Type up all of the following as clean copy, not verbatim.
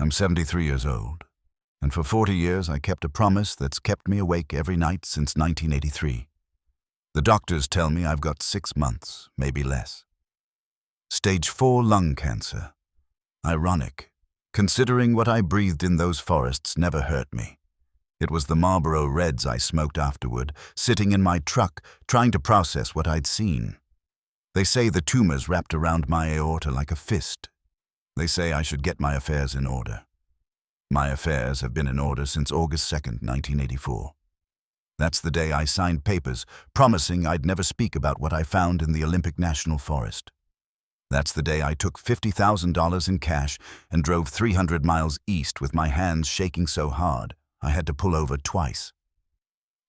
I'm 73 years old, and for 40 years I kept a promise that's kept me awake every night since 1983. The doctors tell me I've got 6 months, maybe less. Stage 4 lung cancer. Ironic, considering what I breathed in those forests never hurt me. It was the Marlboro Reds I smoked afterward, sitting in my truck, trying to process what I'd seen. They say the tumors wrapped around my aorta like a fist. They say I should get my affairs in order. My affairs have been in order since August 2nd, 1984. That's the day I signed papers promising I'd never speak about what I found in the Olympic National Forest. That's the day I took $50,000 in cash and drove 300 miles east with my hands shaking so hard I had to pull over twice.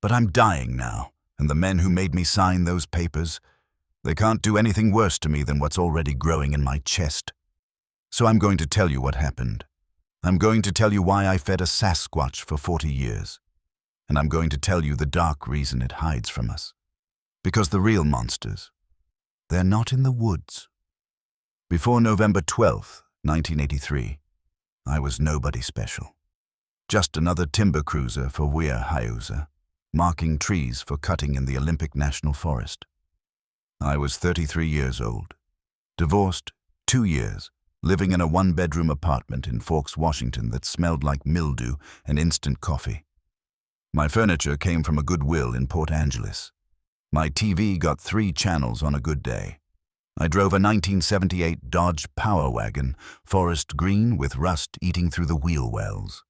But I'm dying now, and the men who made me sign those papers, they can't do anything worse to me than what's already growing in my chest. So I'm going to tell you what happened. I'm going to tell you why I fed a Sasquatch for 40 years. And I'm going to tell you the dark reason it hides from us. Because the real monsters, they're not in the woods. Before November 12th, 1983, I was nobody special. Just another timber cruiser for Weyerhaeuser, marking trees for cutting in the Olympic National Forest. I was 33 years old, divorced 2 years, living in a 1-bedroom apartment in Forks, Washington that smelled like mildew and instant coffee. My furniture came from a Goodwill in Port Angeles. My TV got 3 channels on a good day. I drove a 1978 Dodge Power Wagon, forest green with rust eating through the wheel wells.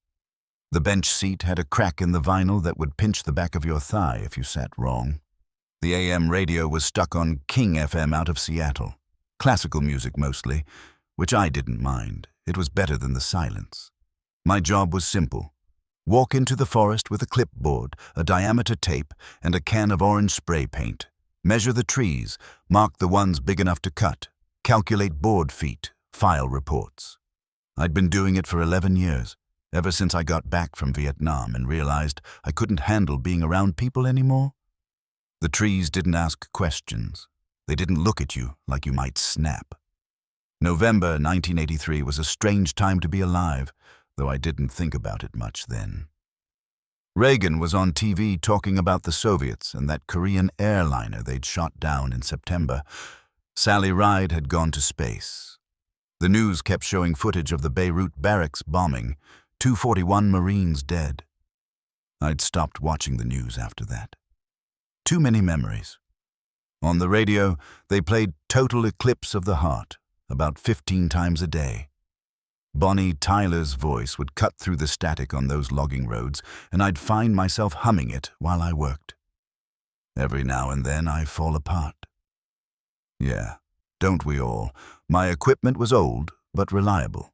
The bench seat had a crack in the vinyl that would pinch the back of your thigh if you sat wrong. The AM radio was stuck on King FM out of Seattle. Classical music mostly, which I didn't mind. It was better than the silence. My job was simple. Walk into the forest with a clipboard, a diameter tape, and a can of orange spray paint. Measure the trees, mark the ones big enough to cut, calculate board feet, file reports. I'd been doing it for 11 years, ever since I got back from Vietnam and realized I couldn't handle being around people anymore. The trees didn't ask questions. They didn't look at you like you might snap. November 1983 was a strange time to be alive, though I didn't think about it much then. Reagan was on TV talking about the Soviets and that Korean airliner they'd shot down in September. Sally Ride had gone to space. The news kept showing footage of the Beirut barracks bombing, 241 Marines dead. I'd stopped watching the news after that. Too many memories. On the radio, they played Total Eclipse of the Heart about 15 times a day. Bonnie Tyler's voice would cut through the static on those logging roads, and I'd find myself humming it while I worked. Every now and then I fall apart. Yeah, don't we all? My equipment was old, but reliable.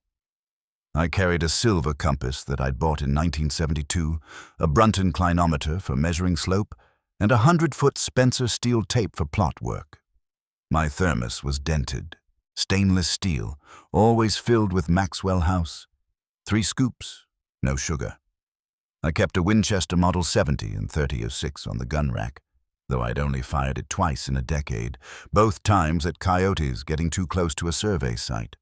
I carried a silver compass that I'd bought in 1972, a Brunton clinometer for measuring slope, and a 100-foot Spencer steel tape for plot work. My thermos was dented. Stainless steel, always filled with Maxwell House. 3 scoops, no sugar. I kept a Winchester Model 70 and 30-06 on the gun rack, though I'd only fired it twice in a decade, both times at coyotes getting too close to a survey site.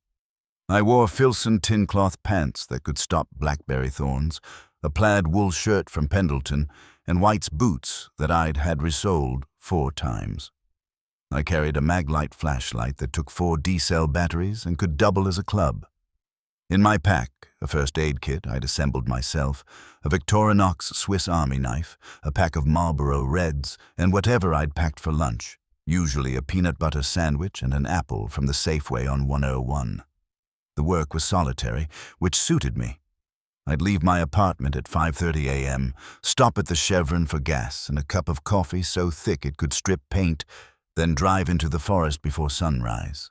I wore Filson tin cloth pants that could stop blackberry thorns, a plaid wool shirt from Pendleton, and White's boots that I'd had resoled 4 times. I carried a Maglite flashlight that took 4 D-cell batteries and could double as a club. In my pack, a first aid kit I'd assembled myself, a Victorinox Swiss Army knife, a pack of Marlboro Reds, and whatever I'd packed for lunch, usually a peanut butter sandwich and an apple from the Safeway on 101. The work was solitary, which suited me. I'd leave my apartment at 5:30 a.m., stop at the Chevron for gas and a cup of coffee so thick it could strip paint, then drive into the forest before sunrise.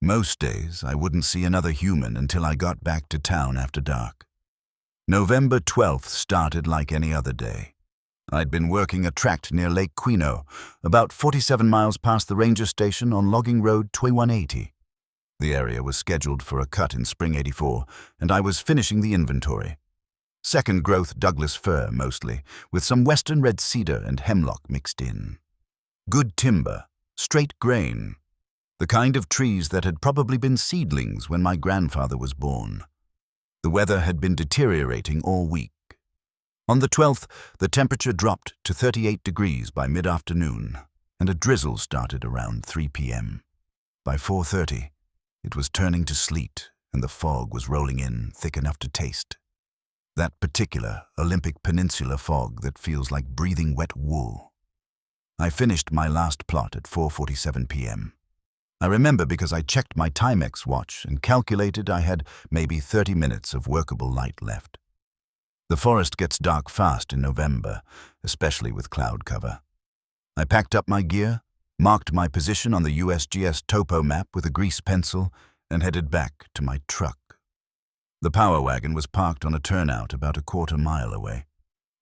Most days, I wouldn't see another human until I got back to town after dark. November 12th started like any other day. I'd been working a tract near Lake Quino, about 47 miles past the ranger station on Logging Road 2180. The area was scheduled for a cut in spring '84, and I was finishing the inventory. Second growth Douglas fir mostly, with some western red cedar and hemlock mixed in. Good timber. Straight grain, the kind of trees that had probably been seedlings when my grandfather was born. The weather had been deteriorating all week. On the 12th, the temperature dropped to 38 degrees by mid-afternoon, and a drizzle started around 3 p.m. By 4:30, it was turning to sleet, and the fog was rolling in thick enough to taste. That particular Olympic Peninsula fog that feels like breathing wet wool. I finished my last plot at 4:47 p.m. I remember because I checked my Timex watch and calculated I had maybe 30 minutes of workable light left. The forest gets dark fast in November, especially with cloud cover. I packed up my gear, marked my position on the USGS topo map with a grease pencil, and headed back to my truck. The power wagon was parked on a turnout about a quarter mile away.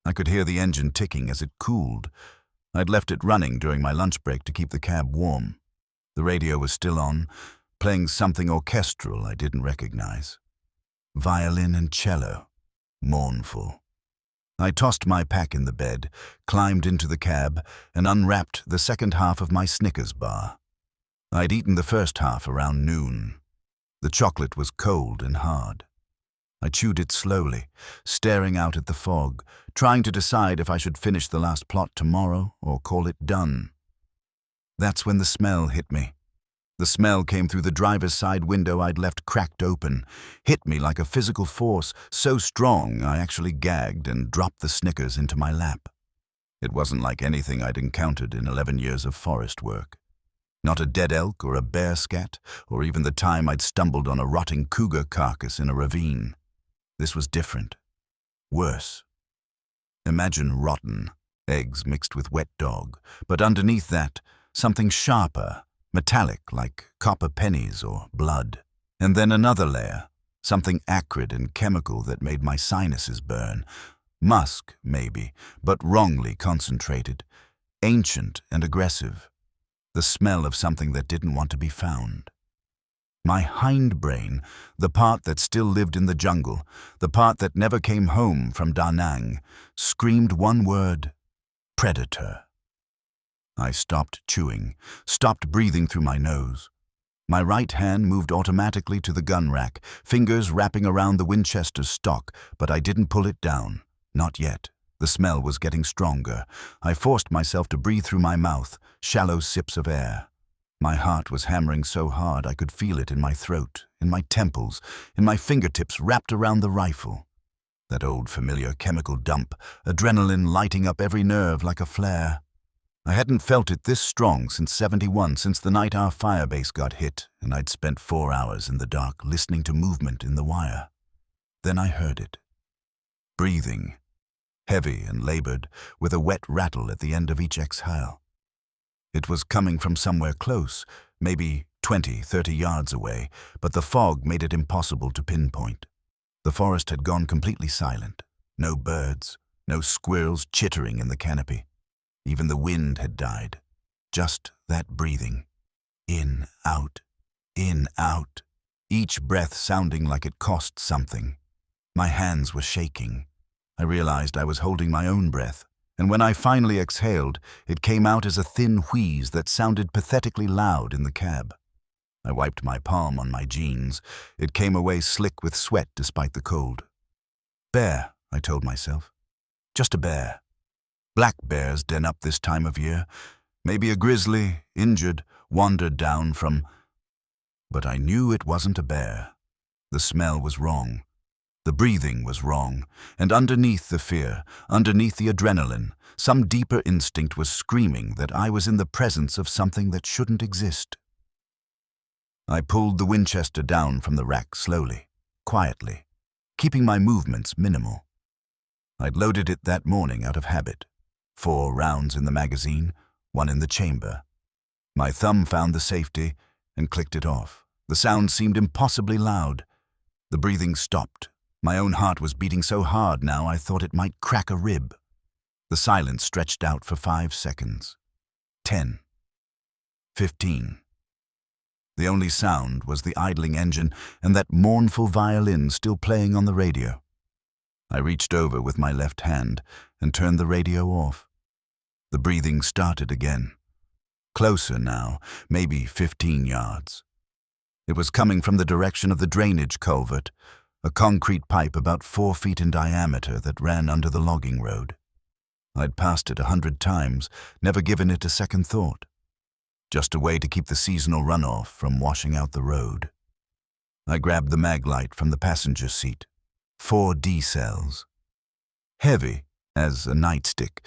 I could hear the engine ticking as it cooled. I'd left it running during my lunch break to keep the cab warm. The radio was still on, playing something orchestral I didn't recognize. Violin and cello. Mournful. I tossed my pack in the bed, climbed into the cab, and unwrapped the second half of my Snickers bar. I'd eaten the first half around noon. The chocolate was cold and hard. I chewed it slowly, staring out at the fog, trying to decide if I should finish the last plot tomorrow or call it done. That's when the smell hit me. The smell came through the driver's side window I'd left cracked open, hit me like a physical force, so strong I actually gagged and dropped the Snickers into my lap. It wasn't like anything I'd encountered in 11 years of forest work. Not a dead elk or a bear scat, or even the time I'd stumbled on a rotting cougar carcass in a ravine. This was different. Worse. Imagine rotten, eggs mixed with wet dog, but underneath that, something sharper, metallic like copper pennies or blood. And then another layer, something acrid and chemical that made my sinuses burn. Musk, maybe, but wrongly concentrated. Ancient and aggressive. The smell of something that didn't want to be found. My hindbrain, the part that still lived in the jungle, the part that never came home from Da Nang, screamed one word: predator. I stopped chewing, stopped breathing through my nose. My right hand moved automatically to the gun rack, fingers wrapping around the Winchester stock, but I didn't pull it down. Not yet. The smell was getting stronger. I forced myself to breathe through my mouth, shallow sips of air. My heart was hammering so hard I could feel it in my throat, in my temples, in my fingertips wrapped around the rifle. That old familiar chemical dump, adrenaline lighting up every nerve like a flare. I hadn't felt it this strong since '71, since the night our firebase got hit, and I'd spent 4 hours in the dark listening to movement in the wire. Then I heard it. Breathing. Heavy and labored, with a wet rattle at the end of each exhale. It was coming from somewhere close, maybe 20, 30 yards away, but the fog made it impossible to pinpoint. The forest had gone completely silent. No birds, no squirrels chittering in the canopy. Even the wind had died. Just that breathing. In, out, each breath sounding like it cost something. My hands were shaking. I realized I was holding my own breath, and when I finally exhaled, it came out as a thin wheeze that sounded pathetically loud in the cab. I wiped my palm on my jeans. It came away slick with sweat despite the cold. Bear, I told myself. Just a bear. Black bears den up this time of year. Maybe a grizzly, injured, wandered down from... But I knew it wasn't a bear. The smell was wrong. The breathing was wrong, and underneath the fear, underneath the adrenaline, some deeper instinct was screaming that I was in the presence of something that shouldn't exist. I pulled the Winchester down from the rack slowly, quietly, keeping my movements minimal. I'd loaded it that morning out of habit. 4 rounds in the magazine, 1 in the chamber. My thumb found the safety and clicked it off. The sound seemed impossibly loud. The breathing stopped. My own heart was beating so hard now I thought it might crack a rib. The silence stretched out for 5 seconds. 10. 15. The only sound was the idling engine and that mournful violin still playing on the radio. I reached over with my left hand and turned the radio off. The breathing started again. Closer now, maybe 15 yards. It was coming from the direction of the drainage culvert, a concrete pipe about 4 feet in diameter that ran under the logging road. I'd passed it 100 times, never given it a second thought. Just a way to keep the seasonal runoff from washing out the road. I grabbed the mag light from the passenger seat. 4 D cells. Heavy as a nightstick.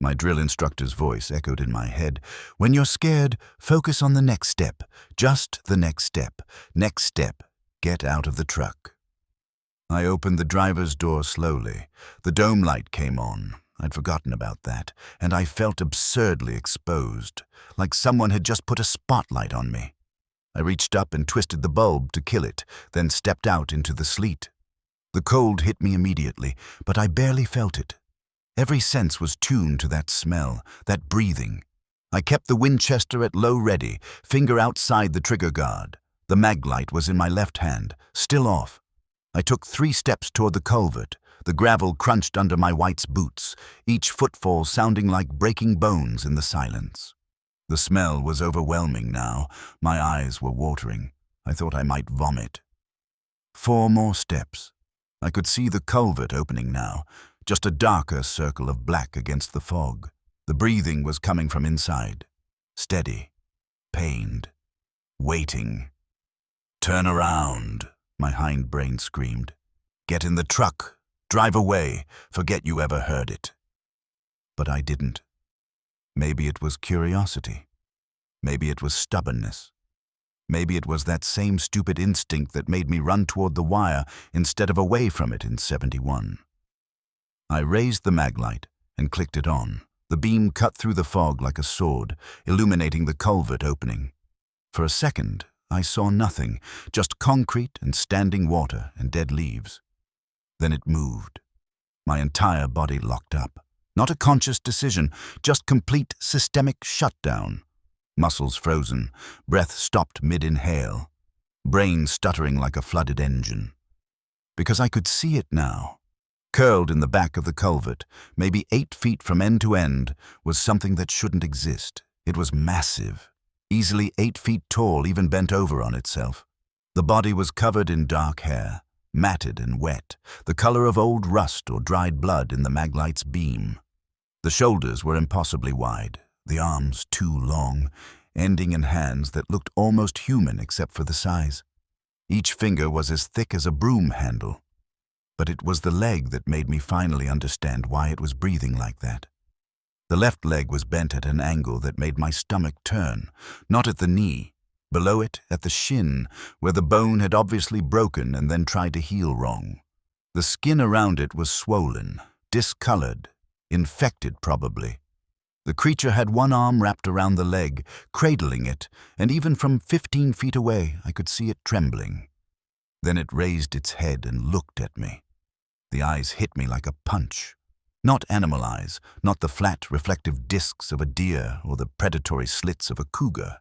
My drill instructor's voice echoed in my head. When you're scared, focus on the next step. Just the next step. Next step. Get out of the truck. I opened the driver's door slowly. The dome light came on. I'd forgotten about that, and I felt absurdly exposed, like someone had just put a spotlight on me. I reached up and twisted the bulb to kill it, then stepped out into the sleet. The cold hit me immediately, but I barely felt it. Every sense was tuned to that smell, that breathing. I kept the Winchester at low ready, finger outside the trigger guard. The mag light was in my left hand, still off. I took 3 steps toward the culvert. The gravel crunched under my white's boots, each footfall sounding like breaking bones in the silence. The smell was overwhelming now. My eyes were watering. I thought I might vomit. 4 more steps. I could see the culvert opening now, just a darker circle of black against the fog. The breathing was coming from inside. Steady. Pained. Waiting. "Turn around," my hindbrain screamed. "Get in the truck. Drive away. Forget you ever heard it." But I didn't. Maybe it was curiosity. Maybe it was stubbornness. Maybe it was that same stupid instinct that made me run toward the wire instead of away from it in 71. I raised the mag light and clicked it on. The beam cut through the fog like a sword, illuminating the culvert opening. For a second, I saw nothing, just concrete and standing water and dead leaves. Then it moved. My entire body locked up. Not a conscious decision, just complete systemic shutdown. Muscles frozen, breath stopped mid-inhale, brain stuttering like a flooded engine. Because I could see it now. Curled in the back of the culvert, maybe 8 feet from end to end, was something that shouldn't exist. It was massive, easily 8 feet tall, even bent over on itself. The body was covered in dark hair, matted and wet, the color of old rust or dried blood in the maglight's beam. The shoulders were impossibly wide, the arms too long, ending in hands that looked almost human except for the size. Each finger was as thick as a broom handle. But it was the leg that made me finally understand why it was breathing like that. The left leg was bent at an angle that made my stomach turn, not at the knee, below it at the shin, where the bone had obviously broken and then tried to heal wrong. The skin around it was swollen, discolored, infected probably. The creature had one arm wrapped around the leg, cradling it, and even from 15 feet away I could see it trembling. Then it raised its head and looked at me. The eyes hit me like a punch. Not animal eyes, not the flat, reflective discs of a deer or the predatory slits of a cougar.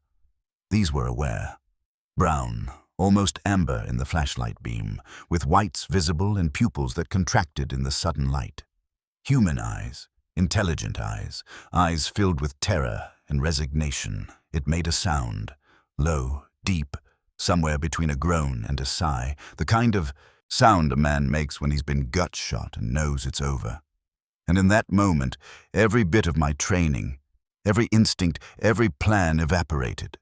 These were aware. Brown, almost amber in the flashlight beam, with whites visible and pupils that contracted in the sudden light. Human eyes, intelligent eyes, eyes filled with terror and resignation. It made a sound, low, deep, somewhere between a groan and a sigh, the kind of sound a man makes when he's been gut shot and knows it's over. And in that moment, every bit of my training, every instinct, every plan evaporated.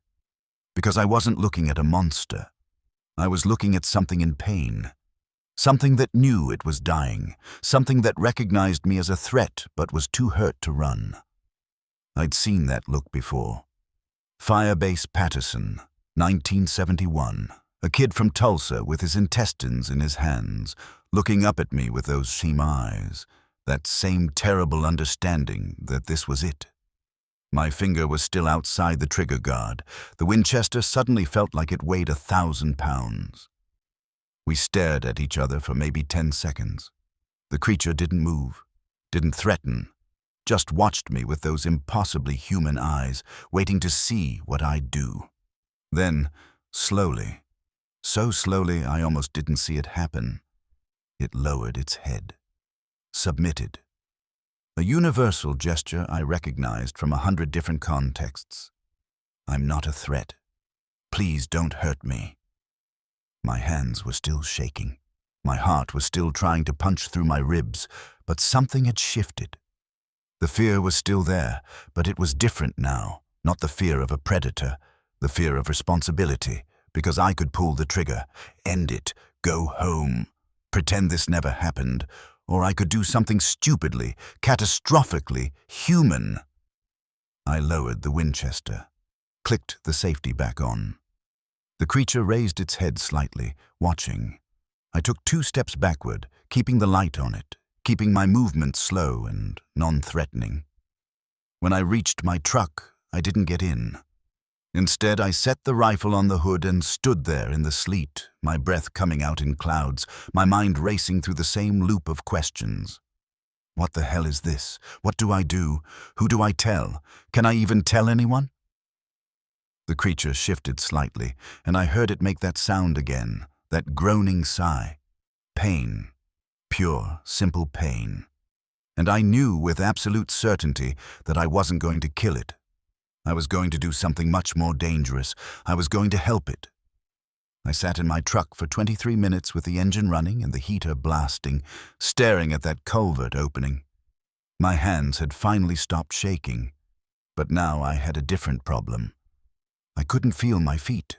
Because I wasn't looking at a monster. I was looking at something in pain. Something that knew it was dying. Something that recognized me as a threat but was too hurt to run. I'd seen that look before. Firebase Patterson, 1971. A kid from Tulsa with his intestines in his hands, looking up at me with those same eyes. That same terrible understanding that this was it. My finger was still outside the trigger guard. The Winchester suddenly felt like it weighed 1,000 pounds. We stared at each other for maybe 10 seconds. The creature didn't move, didn't threaten, just watched me with those impossibly human eyes, waiting to see what I'd do. Then, slowly, so slowly I almost didn't see it happen, it lowered its head. Submitted. A universal gesture I recognized from 100 different contexts. I'm not a threat. Please don't hurt me. My hands were still shaking. My heart was still trying to punch through my ribs, but something had shifted. The fear was still there, but it was different now. Not the fear of a predator, the fear of responsibility, because I could pull the trigger, end it, go home, pretend this never happened, or I could do something stupidly, catastrophically human. I lowered the Winchester, clicked the safety back on. The creature raised its head slightly, watching. I took 2 steps backward, keeping the light on it, keeping my movement slow and non-threatening. When I reached my truck, I didn't get in. Instead, I set the rifle on the hood and stood there in the sleet, my breath coming out in clouds, my mind racing through the same loop of questions. What the hell is this? What do I do? Who do I tell? Can I even tell anyone? The creature shifted slightly, and I heard it make that sound again, that groaning sigh. Pain. Pure, simple pain. And I knew with absolute certainty that I wasn't going to kill it. I was going to do something much more dangerous. I was going to help it. I sat in my truck for 23 minutes with the engine running and the heater blasting, staring at that culvert opening. My hands had finally stopped shaking, but now I had a different problem. I couldn't feel my feet.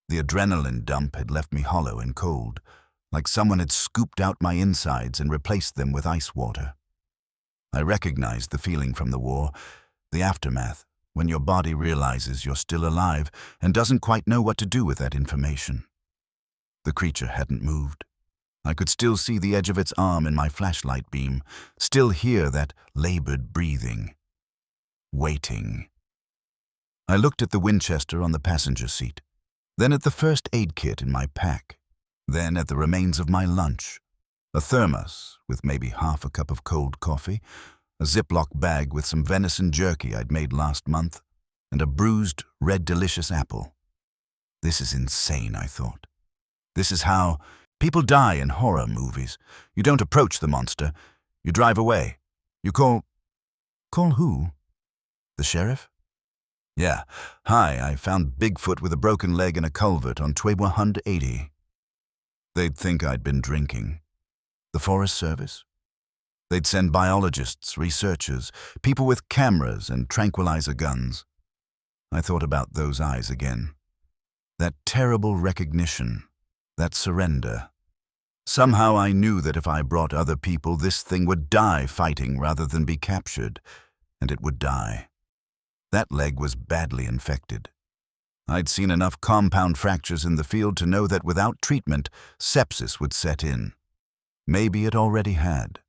The adrenaline dump had left me hollow and cold, like someone had scooped out my insides and replaced them with ice water. I recognized the feeling from the war, the aftermath, when your body realizes you're still alive and doesn't quite know what to do with that information. The creature hadn't moved. I could still see the edge of its arm in my flashlight beam, still hear that labored breathing. Waiting. I looked at the Winchester on the passenger seat, then at the first aid kit in my pack, then at the remains of my lunch, a thermos with maybe half a cup of cold coffee, a Ziploc bag with some venison jerky I'd made last month, and a bruised, red delicious apple. This is insane, I thought. This is how people die in horror movies. You don't approach the monster. You drive away. You call... Call who? The sheriff? Yeah. Hi, I found Bigfoot with a broken leg in a culvert on Tweewa 180. They'd think I'd been drinking. The Forest Service? They'd send biologists, researchers, people with cameras and tranquilizer guns. I thought about those eyes again. That terrible recognition, that surrender. Somehow I knew that if I brought other people, this thing would die fighting rather than be captured, and it would die. That leg was badly infected. I'd seen enough compound fractures in the field to know that without treatment, sepsis would set in. Maybe it already had.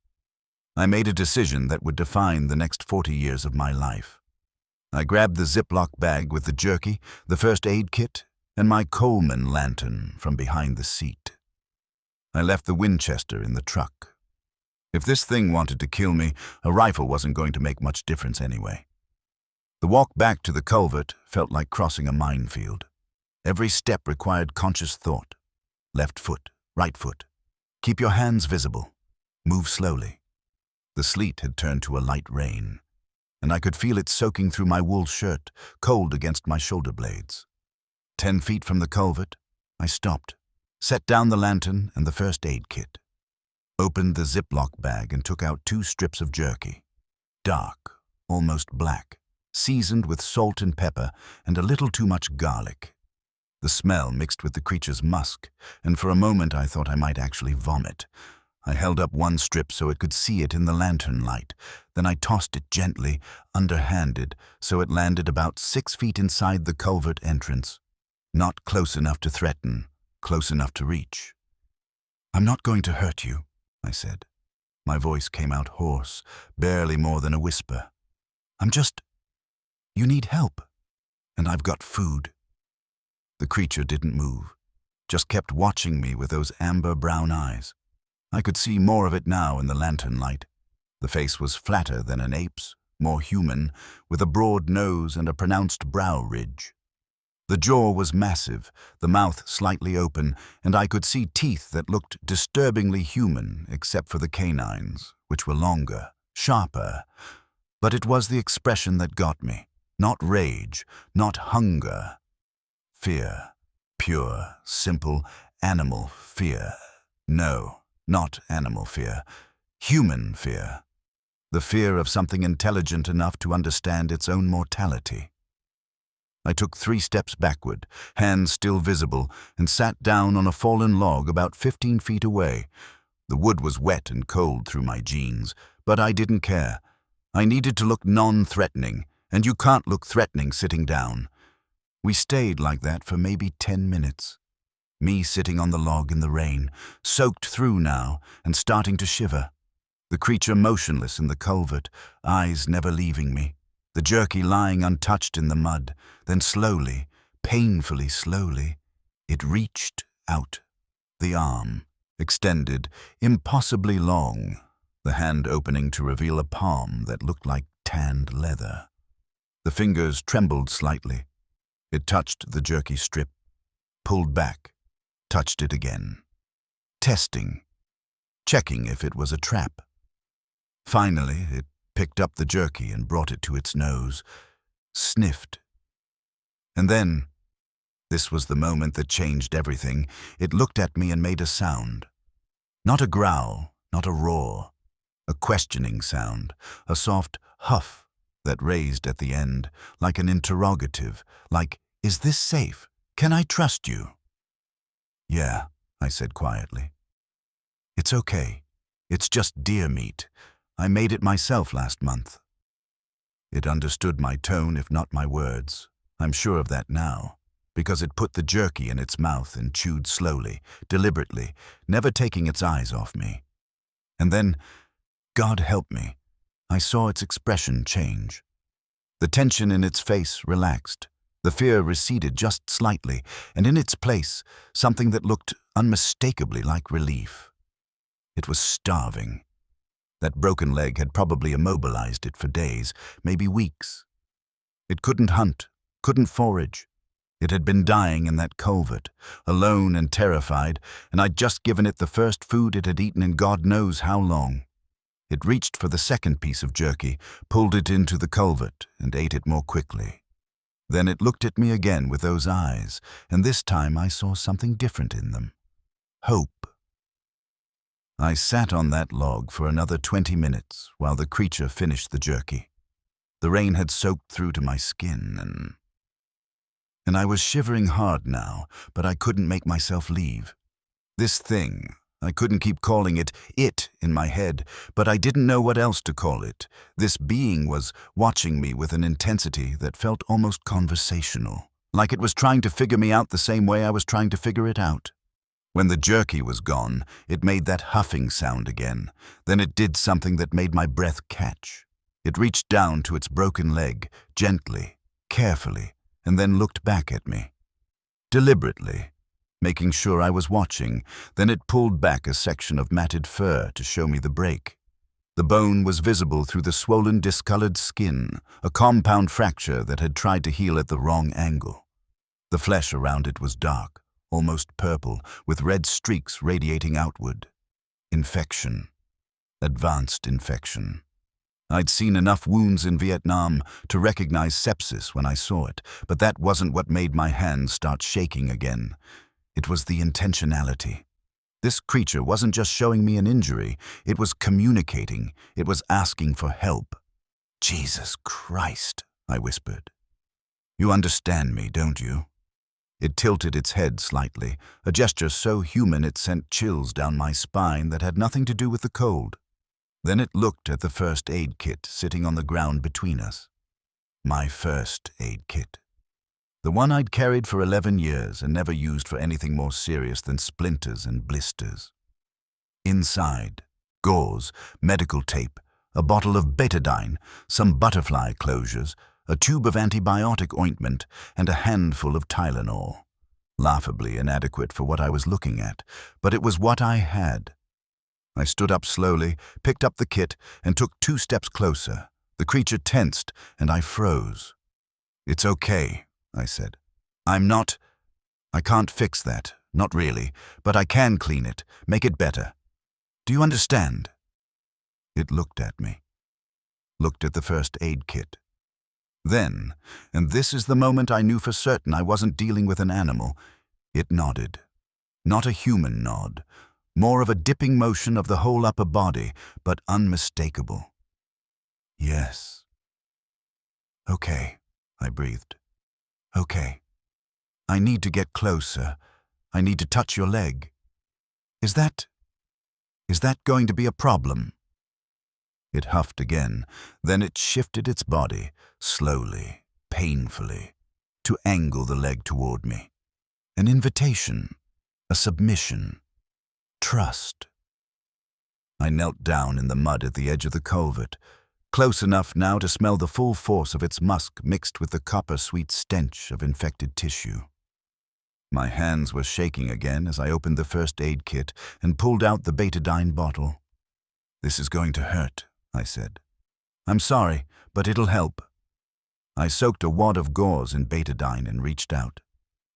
I made a decision that would define the next 40 years of my life. I grabbed the Ziploc bag with the jerky, the first aid kit, and my Coleman lantern from behind the seat. I left the Winchester in the truck. If this thing wanted to kill me, a rifle wasn't going to make much difference anyway. The walk back to the culvert felt like crossing a minefield. Every step required conscious thought. Left foot, right foot. Keep your hands visible. Move slowly. The sleet had turned to a light rain, and I could feel it soaking through my wool shirt, cold against my shoulder blades. 10 feet from the culvert, I stopped, set down the lantern and the first aid kit, opened the Ziploc bag and took out 2 strips of jerky. Dark, almost black, seasoned with salt and pepper and a little too much garlic. The smell mixed with the creature's musk, and for a moment I thought I might actually vomit. I held up 1 strip so it could see it in the lantern light. Then I tossed it gently, underhanded, so it landed about 6 feet inside the culvert entrance. Not close enough to threaten, close enough to reach. "I'm not going to hurt you," I said. My voice came out hoarse, barely more than a whisper. You need help, and I've got food." The creature didn't move, just kept watching me with those amber brown eyes. I could see more of it now in the lantern light. The face was flatter than an ape's, more human, with a broad nose and a pronounced brow ridge. The jaw was massive, the mouth slightly open, and I could see teeth that looked disturbingly human except for the canines, which were longer, sharper. But it was the expression that got me. Not rage, not hunger. Fear. Pure, simple, animal fear. No, not animal fear. Human fear. The fear of something intelligent enough to understand its own mortality. I took 3 steps backward, hands still visible, and sat down on a fallen log about 15 feet away. The wood was wet and cold through my jeans, but I didn't care. I needed to look non-threatening, and you can't look threatening sitting down. We stayed like that for maybe 10 minutes. Me sitting on the log in the rain, soaked through now and starting to shiver. The creature motionless in the culvert, eyes never leaving me. The jerky lying untouched in the mud. Then slowly, painfully slowly, it reached out. The arm, extended, impossibly long, the hand opening to reveal a palm that looked like tanned leather. The fingers trembled slightly. It touched the jerky strip, pulled back, touched it again. Testing, checking if it was a trap. Finally, it picked up the jerky and brought it to its nose, sniffed. And then, this was the moment that changed everything, it looked at me and made a sound. Not a growl, not a roar, a questioning sound, a soft huff that raised at the end, like an interrogative, like, "Is this safe? Can I trust you?" "Yeah," I said quietly. "It's okay. It's just deer meat. I made it myself last month." It understood my tone, if not my words. I'm sure of that now, because it put the jerky in its mouth and chewed slowly, deliberately, never taking its eyes off me. And then, God help me, I saw its expression change. The tension in its face relaxed. The fear receded just slightly, and in its place, something that looked unmistakably like relief. It was starving. That broken leg had probably immobilized it for days, maybe weeks. It couldn't hunt, couldn't forage. It had been dying in that culvert, alone and terrified, and I'd just given it the first food it had eaten in God knows how long. It reached for the second piece of jerky, pulled it into the culvert, and ate it more quickly. Then it looked at me again with those eyes, and this time I saw something different in them. Hope. I sat on that log for another 20 minutes while the creature finished the jerky. The rain had soaked through to my skin, and I was shivering hard now, but I couldn't make myself leave. This thing, I couldn't keep calling it in my head, but I didn't know what else to call it. This being was watching me with an intensity that felt almost conversational, like it was trying to figure me out the same way I was trying to figure it out. When the jerky was gone, it made that huffing sound again. Then it did something that made my breath catch. It reached down to its broken leg, gently, carefully, and then looked back at me. Deliberately, making sure I was watching, then it pulled back a section of matted fur to show me the break. The bone was visible through the swollen, discolored skin, a compound fracture that had tried to heal at the wrong angle. The flesh around it was dark, almost purple, with red streaks radiating outward. Infection. Advanced infection. I'd seen enough wounds in Vietnam to recognize sepsis when I saw it, but that wasn't what made my hands start shaking again. It was the intentionality. This creature wasn't just showing me an injury, it was communicating, it was asking for help. "Jesus Christ," I whispered. "You understand me, don't you?" It tilted its head slightly, a gesture so human it sent chills down my spine that had nothing to do with the cold. Then it looked at the first aid kit sitting on the ground between us. My first aid kit. The one I'd carried for 11 years and never used for anything more serious than splinters and blisters. Inside, gauze, medical tape, a bottle of betadine, some butterfly closures, a tube of antibiotic ointment, and a handful of Tylenol. Laughably inadequate for what I was looking at, but it was what I had. I stood up slowly, picked up the kit, and took 2 steps closer. The creature tensed, and I froze. "It's okay," I said. I can't fix that, not really, but I can clean it, make it better. Do you understand?" It looked at me. Looked at the first aid kit. Then, and this is the moment I knew for certain I wasn't dealing with an animal, it nodded. Not a human nod. More of a dipping motion of the whole upper body, but unmistakable. Yes. Okay, I breathed. Okay. I need to get closer. I need to touch your leg. Is that going to be a problem? It huffed again, then it shifted its body, slowly, painfully, to angle the leg toward me. An invitation, a submission, trust. I knelt down in the mud at the edge of the culvert, close enough now to smell the full force of its musk mixed with the copper-sweet stench of infected tissue. My hands were shaking again as I opened the first aid kit and pulled out the betadine bottle. "This is going to hurt," I said. "I'm sorry, but it'll help." I soaked a wad of gauze in betadine and reached out.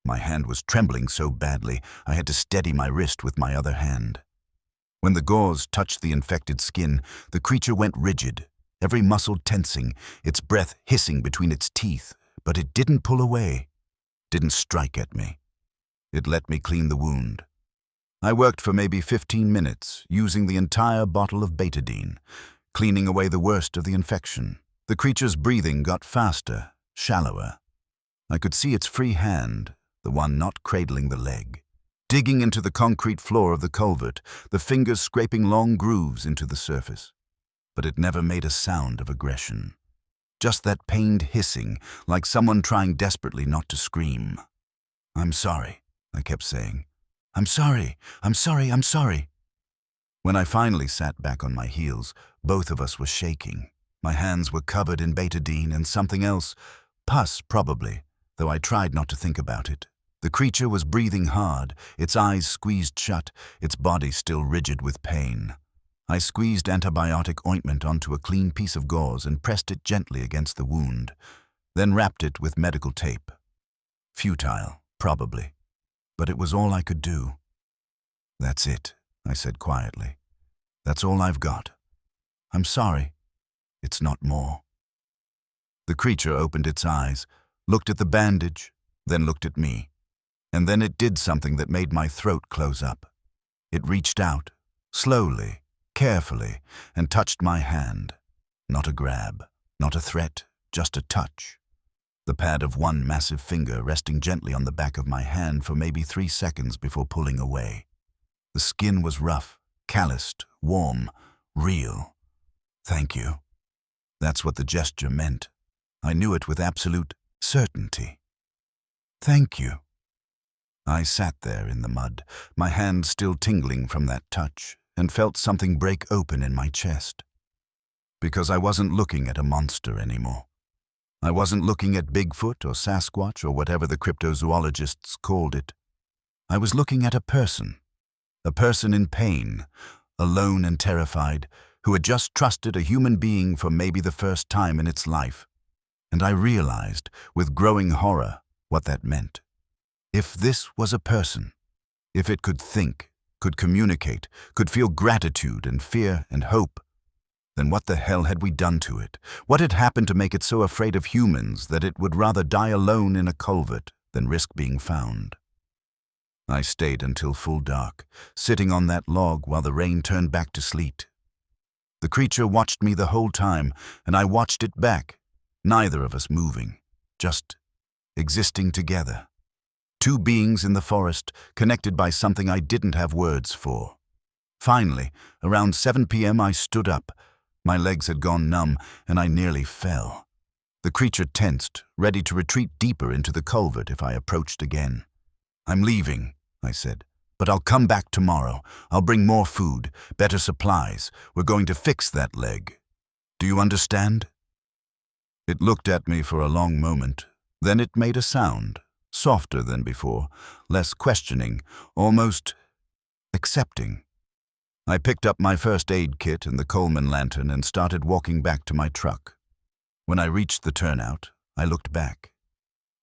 My hand was trembling so badly I had to steady my wrist with my other hand. When the gauze touched the infected skin, the creature went rigid, every muscle tensing, its breath hissing between its teeth, but it didn't pull away, didn't strike at me. It let me clean the wound. I worked for maybe 15 minutes, using the entire bottle of betadine, cleaning away the worst of the infection. The creature's breathing got faster, shallower. I could see its free hand, the one not cradling the leg, digging into the concrete floor of the culvert, the fingers scraping long grooves into the surface. But it never made a sound of aggression. Just that pained hissing, like someone trying desperately not to scream. "I'm sorry," I kept saying. "I'm sorry, I'm sorry, I'm sorry." When I finally sat back on my heels, both of us were shaking. My hands were covered in betadine and something else, pus probably, though I tried not to think about it. The creature was breathing hard, its eyes squeezed shut, its body still rigid with pain. I squeezed antibiotic ointment onto a clean piece of gauze and pressed it gently against the wound, then wrapped it with medical tape. Futile, probably, but it was all I could do. "That's it," I said quietly. "That's all I've got. I'm sorry. It's not more." The creature opened its eyes, looked at the bandage, then looked at me. And then it did something that made my throat close up. It reached out, slowly, carefully, and touched my hand. Not a grab, not a threat, just a touch. The pad of one massive finger resting gently on the back of my hand for maybe 3 seconds before pulling away. The skin was rough, calloused, warm, real. "Thank you." That's what the gesture meant. I knew it with absolute certainty. "Thank you." I sat there in the mud, my hand still tingling from that touch, and felt something break open in my chest. Because I wasn't looking at a monster anymore. I wasn't looking at Bigfoot or Sasquatch or whatever the cryptozoologists called it. I was looking at a person in pain, alone and terrified, who had just trusted a human being for maybe the first time in its life. And I realized, with growing horror, what that meant. If this was a person, if it could think, could communicate, could feel gratitude and fear and hope, then what the hell had we done to it? What had happened to make it so afraid of humans that it would rather die alone in a culvert than risk being found? I stayed until full dark, sitting on that log while the rain turned back to sleet. The creature watched me the whole time, and I watched it back, neither of us moving, just existing together. Two beings in the forest, connected by something I didn't have words for. Finally, around 7 p.m. I stood up. My legs had gone numb, and I nearly fell. The creature tensed, ready to retreat deeper into the culvert if I approached again. "I'm leaving," I said, "but I'll come back tomorrow. I'll bring more food, better supplies. We're going to fix that leg. Do you understand?" It looked at me for a long moment. Then it made a sound, softer than before, less questioning, almost accepting. I picked up my first aid kit and the Coleman lantern and started walking back to my truck. When I reached the turnout, I looked back.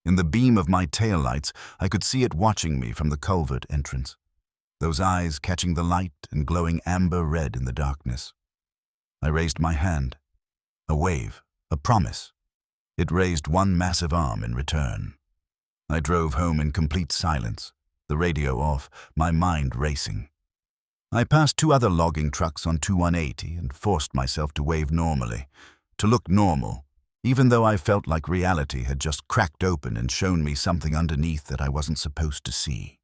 In the beam of my taillights, I could see it watching me from the culvert entrance, those eyes catching the light and glowing amber red in the darkness. I raised my hand. A wave, a promise. It raised one massive arm in return. I drove home in complete silence, the radio off, my mind racing. I passed two other logging trucks on 2180 and forced myself to wave normally, to look normal, even though I felt like reality had just cracked open and shown me something underneath that I wasn't supposed to see.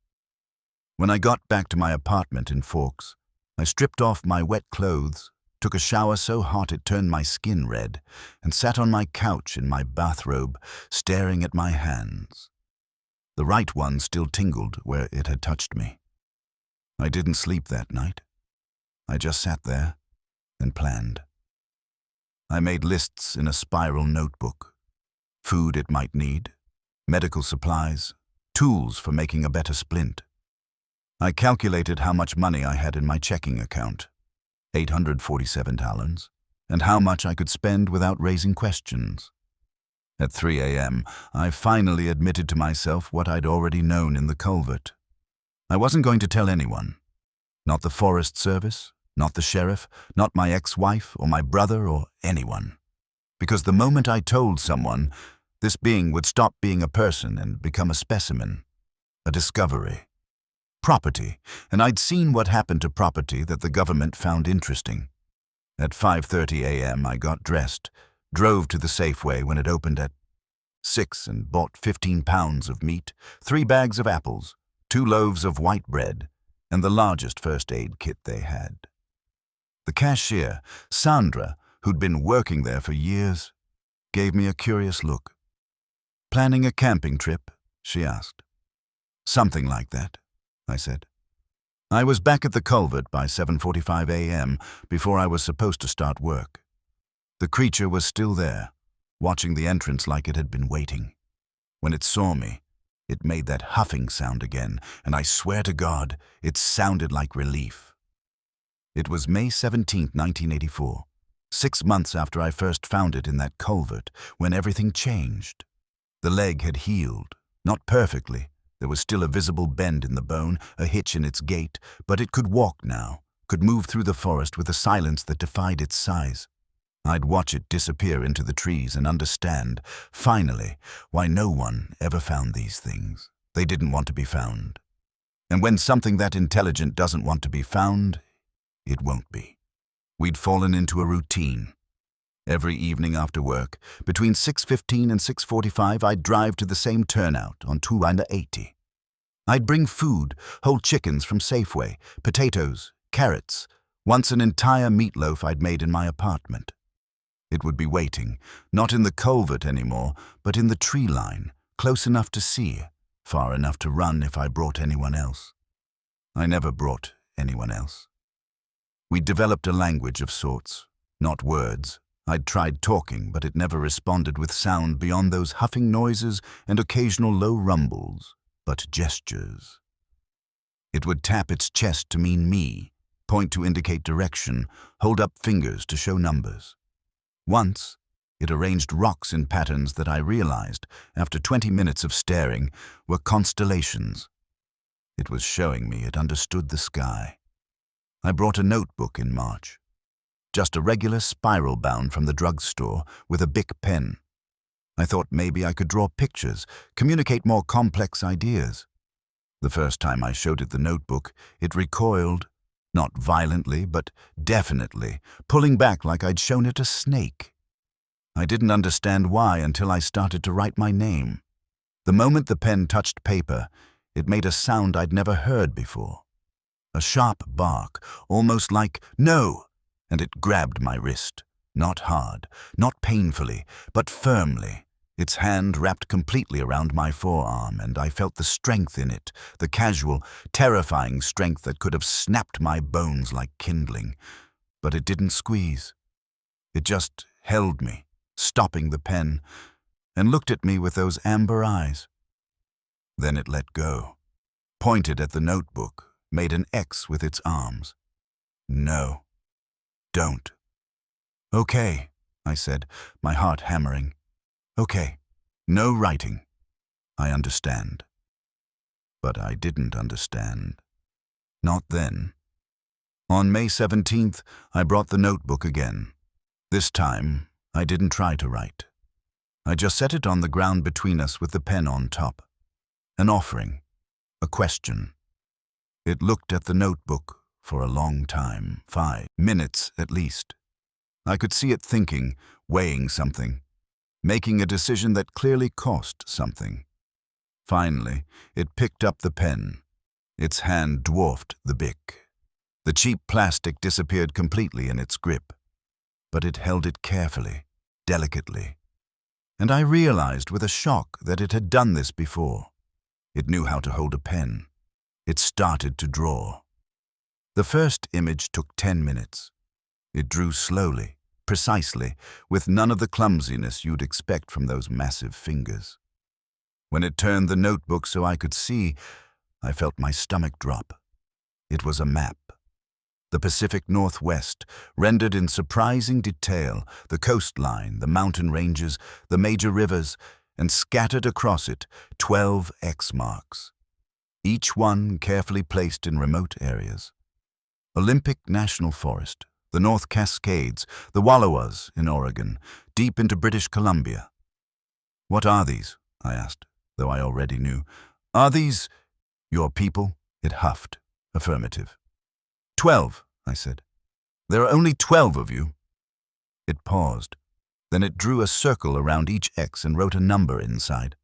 When I got back to my apartment in Forks, I stripped off my wet clothes, took a shower so hot it turned my skin red, and sat on my couch in my bathrobe, staring at my hands. The right one still tingled where it had touched me. I didn't sleep that night. I just sat there and planned. I made lists in a spiral notebook. Food it might need, medical supplies, tools for making a better splint. I calculated how much money I had in my checking account, $847, and how much I could spend without raising questions. At 3 a.m., I finally admitted to myself what I'd already known in the culvert. I wasn't going to tell anyone. Not the Forest Service, not the sheriff, not my ex-wife or my brother or anyone. Because the moment I told someone, this being would stop being a person and become a specimen, a discovery. Property, and I'd seen what happened to property that the government found interesting. At 5:30 a.m. I got dressed, drove to the Safeway when it opened at 6 and bought 15 pounds of meat, 3 bags of apples, 2 loaves of white bread, and the largest first aid kit they had. The cashier, Sandra, who'd been working there for years, gave me a curious look. "Planning a camping trip?" she asked. "Something like that," I said. I was back at the culvert by 7:45 a.m. before I was supposed to start work. The creature was still there, watching the entrance like it had been waiting. When it saw me, it made that huffing sound again, and I swear to God, it sounded like relief. It was May 17, 1984, 6 months after I first found it in that culvert, when everything changed. The leg had healed, not perfectly. There was still a visible bend in the bone, a hitch in its gait, but it could walk now, could move through the forest with a silence that defied its size. I'd watch it disappear into the trees and understand, finally, why no one ever found these things. They didn't want to be found. And when something that intelligent doesn't want to be found, it won't be. We'd fallen into a routine. Every evening after work, between 6:15 and 6:45, I'd drive to the same turnout on 280. I'd bring food, whole chickens from Safeway, potatoes, carrots, once an entire meatloaf I'd made in my apartment. It would be waiting, not in the culvert anymore, but in the tree line, close enough to see, far enough to run if I brought anyone else. I never brought anyone else. We'd developed a language of sorts, not words. I'd tried talking, but it never responded with sound beyond those huffing noises and occasional low rumbles, but gestures. It would tap its chest to mean me, point to indicate direction, hold up fingers to show numbers. Once, it arranged rocks in patterns that I realized, after 20 minutes of staring, were constellations. It was showing me it understood the sky. I brought a notebook in March. Just a regular spiral bound from the drugstore with a Bic pen. I thought maybe I could draw pictures, communicate more complex ideas. The first time I showed it the notebook, it recoiled, not violently, but definitely, pulling back like I'd shown it a snake. I didn't understand why until I started to write my name. The moment the pen touched paper, it made a sound I'd never heard before. A sharp bark, almost like, "No!" and it grabbed my wrist. Not hard, not painfully, but firmly. Its hand wrapped completely around my forearm, and I felt the strength in it, the casual, terrifying strength that could have snapped my bones like kindling. But it didn't squeeze. It just held me, stopping the pen, and looked at me with those amber eyes. Then it let go, pointed at the notebook, made an X with its arms. "No. Don't." "Okay," I said, my heart hammering. "Okay. No writing. I understand." But I didn't understand. Not then. On May 17th, I brought the notebook again. This time, I didn't try to write. I just set it on the ground between us with the pen on top. An offering. A question. It looked at the notebook for a long time, 5 minutes at least. I could see it thinking, weighing something, making a decision that clearly cost something. Finally, it picked up the pen. Its hand dwarfed the Bic. The cheap plastic disappeared completely in its grip, but it held it carefully, delicately. And I realized with a shock that it had done this before. It knew how to hold a pen. It started to draw. The first image took 10 minutes. It drew slowly, precisely, with none of the clumsiness you'd expect from those massive fingers. When it turned the notebook so I could see, I felt my stomach drop. It was a map. The Pacific Northwest, rendered in surprising detail, the coastline, the mountain ranges, the major rivers, and scattered across it 12 X marks, each one carefully placed in remote areas. Olympic National Forest, the North Cascades, the Wallowas in Oregon, deep into British Columbia. "What are these?" I asked, though I already knew. "Are these your people?" It huffed. Affirmative. 12, I said. "There are only 12 of you." It paused. Then it drew a circle around each X and wrote a number inside.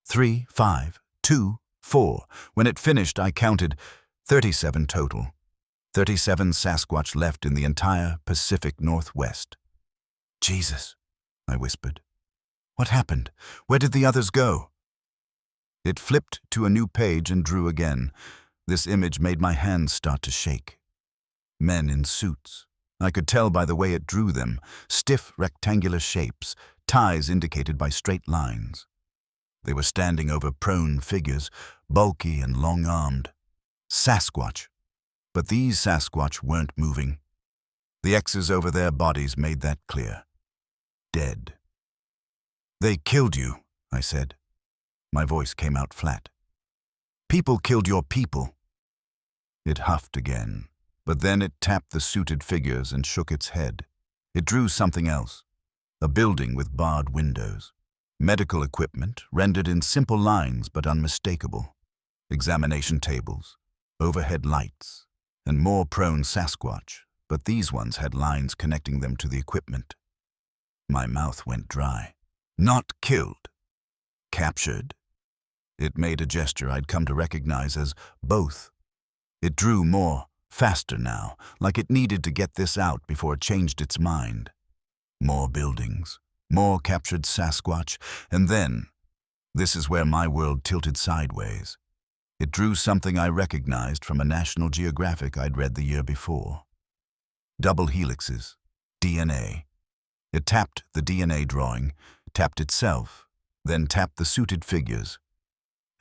3, 5, 2, 4. When it finished, I counted 37 total. 37 Sasquatch left in the entire Pacific Northwest. "Jesus," I whispered. "What happened? Where did the others go?" It flipped to a new page and drew again. This image made my hands start to shake. Men in suits. I could tell by the way it drew them, stiff rectangular shapes, ties indicated by straight lines. They were standing over prone figures, bulky and long-armed. Sasquatch. But these Sasquatch weren't moving. The X's over their bodies made that clear. Dead. "They killed you," I said. My voice came out flat. "People killed your people." It huffed again, but then it tapped the suited figures and shook its head. It drew something else. A building with barred windows. Medical equipment, rendered in simple lines but unmistakable. Examination tables. Overhead lights. And more prone Sasquatch, but these ones had lines connecting them to the equipment. My mouth went dry. Not killed. Captured. It made a gesture I'd come to recognize as both. It drew more, faster now, like it needed to get this out before it changed its mind. More buildings, more captured Sasquatch, and then, this is where my world tilted sideways. It drew something I recognized from a National Geographic I'd read the year before. Double helixes, DNA. It tapped the DNA drawing, tapped itself, then tapped the suited figures.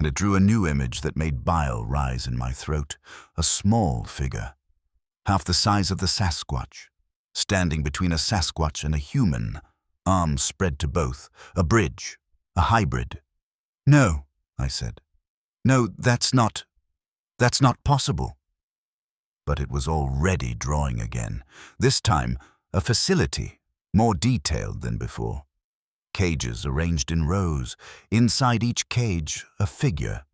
And it drew a new image that made bile rise in my throat. A small figure, half the size of the Sasquatch, standing between a Sasquatch and a human, arms spread to both, a bridge, a hybrid. "No," I said. "No, that's not possible." But it was already drawing again, this time a facility, more detailed than before. Cages arranged in rows, inside each cage a figure.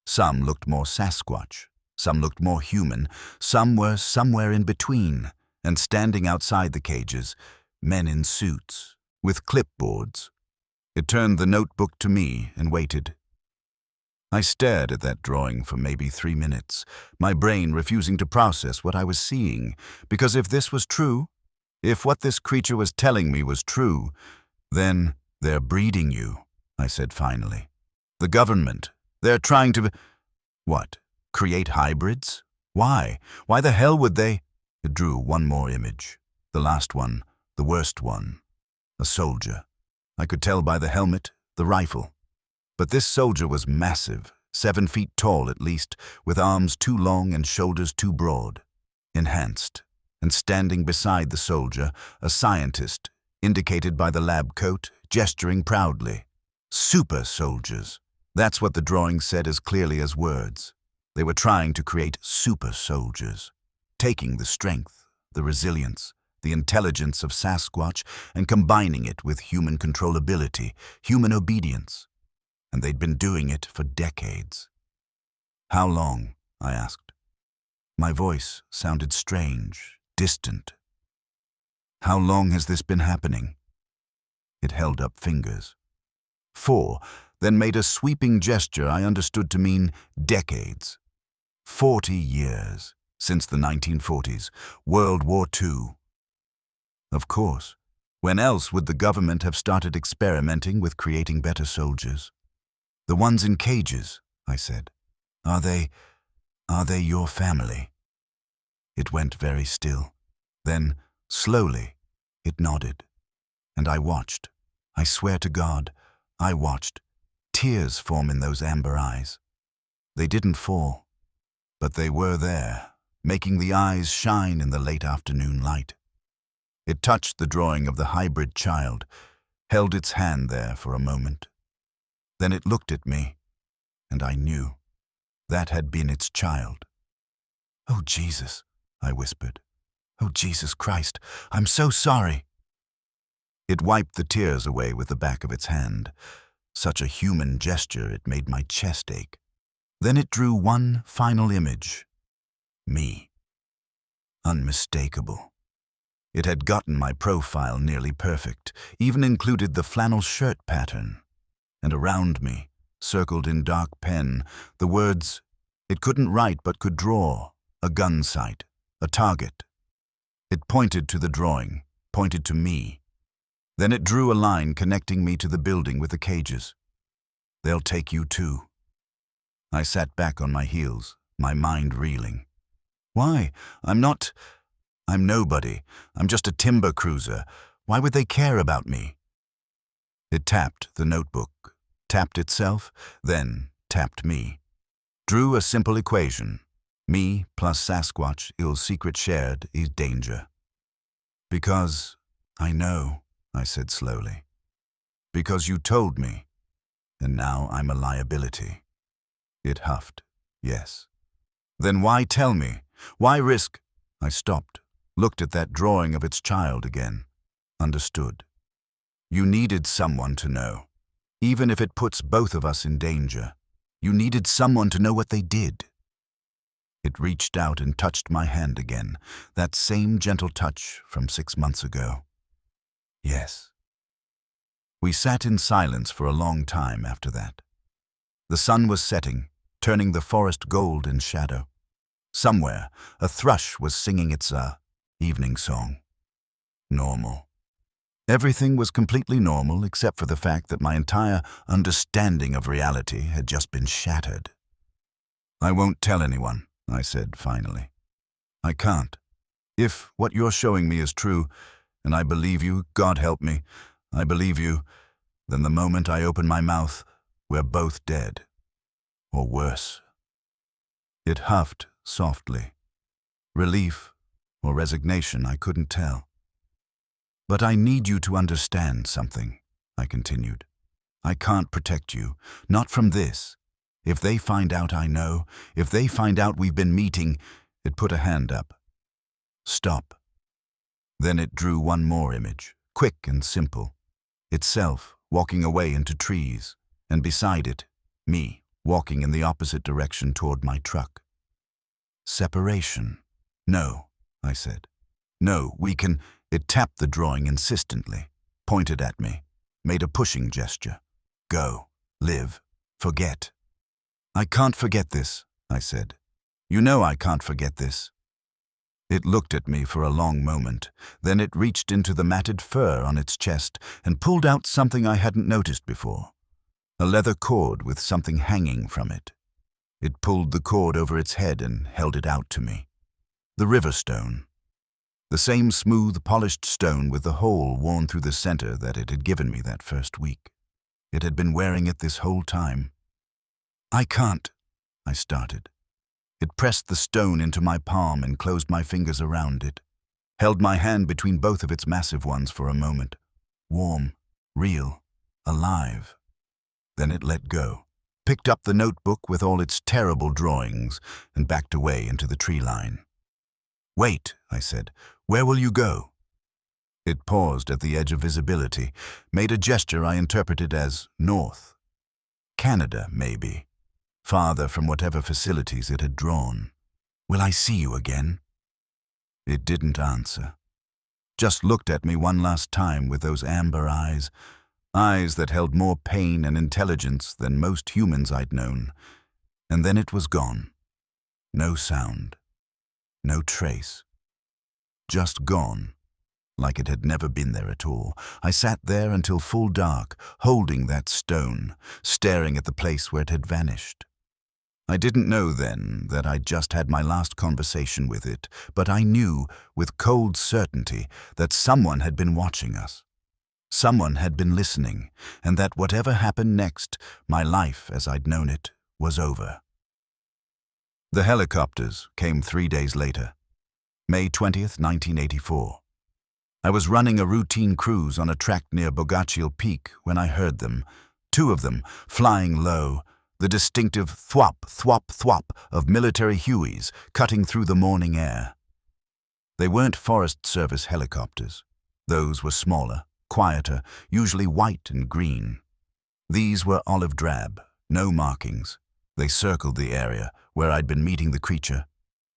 Some looked more Sasquatch, some looked more human, some were somewhere in between, and standing outside the cages, men in suits, with clipboards. It turned the notebook to me and waited. I stared at that drawing for maybe 3 minutes, my brain refusing to process what I was seeing, because if this was true, if what this creature was telling me was true, then they're breeding you, I said finally. The government, they're trying to... What? Create hybrids? Why? Why the hell would they... It drew one more image. The last one, the worst one. A soldier. I could tell by the helmet, the rifle. But this soldier was massive, 7 feet tall at least, with arms too long and shoulders too broad. Enhanced. And standing beside the soldier, a scientist, indicated by the lab coat, gesturing proudly. Super soldiers. That's what the drawing said as clearly as words. They were trying to create super soldiers, taking the strength, the resilience, the intelligence of Sasquatch and combining it with human controllability, human obedience. And they'd been doing it for decades. "How long?" I asked. My voice sounded strange, distant. How long has this been happening? It held up fingers. 4, then made a sweeping gesture I understood to mean decades. 40 years, since the 1940s, World War II. Of course, when else would the government have started experimenting with creating better soldiers? The ones in cages, I said. Are they your family? It went very still. Then, slowly, it nodded. And I watched. I swear to God, I watched. Tears form in those amber eyes. They didn't fall, but they were there, making the eyes shine in the late afternoon light. It touched the drawing of the hybrid child, held its hand there for a moment. Then it looked at me, and I knew. That had been its child. "Oh, Jesus," I whispered. "Oh, Jesus Christ, I'm so sorry." It wiped the tears away with the back of its hand. Such a human gesture, it made my chest ache. Then it drew one final image. Me. Unmistakable. It had gotten my profile nearly perfect, even included the flannel shirt pattern. And around me, circled in dark pen, the words it couldn't write but could draw, a gun sight, a target. It pointed to the drawing, pointed to me. Then it drew a line connecting me to the building with the cages. "They'll take you too." I sat back on my heels, my mind reeling. Why? I'm nobody. I'm just a timber cruiser. Why would they care about me? It tapped the notebook, tapped itself, then tapped me. Drew a simple equation. Me plus Sasquatch, ill secret shared, is danger. "Because I know," I said slowly. "Because you told me, and now I'm a liability." It huffed. "Yes." "Then why tell me? Why risk?" I stopped, looked at that drawing of its child again. Understood. You needed someone to know, even if it puts both of us in danger. You needed someone to know what they did. It reached out and touched my hand again, that same gentle touch from 6 months ago. Yes. We sat in silence for a long time after that. The sun was setting, turning the forest gold in shadow. Somewhere, a thrush was singing its evening song. Normal. Everything was completely normal except for the fact that my entire understanding of reality had just been shattered. "I won't tell anyone," I said finally. "I can't. If what you're showing me is true, and I believe you, God help me, I believe you, then the moment I open my mouth, we're both dead. Or worse." It huffed softly. Relief or resignation, I couldn't tell. "But I need you to understand something," I continued. "I can't protect you, not from this. If they find out I know, if they find out we've been meeting," it put a hand up. "Stop." Then it drew one more image, quick and simple. Itself walking away into trees, and beside it, me walking in the opposite direction toward my truck. "Separation. No," I said. "No, we can—" It tapped the drawing insistently, pointed at me, made a pushing gesture. "Go. Live. Forget." "I can't forget this," I said. "You know I can't forget this." It looked at me for a long moment, then it reached into the matted fur on its chest and pulled out something I hadn't noticed before. A leather cord with something hanging from it. It pulled the cord over its head and held it out to me. The river stone. The same smooth, polished stone with the hole worn through the center that it had given me that first week. It had been wearing it this whole time. "I can't," I started. It pressed the stone into my palm and closed my fingers around it. Held my hand between both of its massive ones for a moment. Warm, real, alive. Then it let go, picked up the notebook with all its terrible drawings, and backed away into the tree line. "Wait," I said. "Where will you go?" It paused at the edge of visibility, made a gesture I interpreted as north. Canada, maybe. Farther from whatever facilities it had drawn. "Will I see you again?" It didn't answer. Just looked at me one last time with those amber eyes, eyes that held more pain and intelligence than most humans I'd known. And then it was gone. No sound. No trace. Just gone, like it had never been there at all. I sat there until full dark, holding that stone, staring at the place where it had vanished. I didn't know then that I'd just had my last conversation with it, but I knew with cold certainty that someone had been watching us. Someone had been listening, and that whatever happened next, my life as I'd known it was over. The helicopters came 3 days later, May 20th, 1984. I was running a routine cruise on a track near Bogachiel Peak when I heard them, 2 of them, flying low, the distinctive thwop, thwop, thwop of military Hueys cutting through the morning air. They weren't Forest Service helicopters. Those were smaller, quieter, usually white and green. These were olive drab, no markings. They circled the area where I'd been meeting the creature.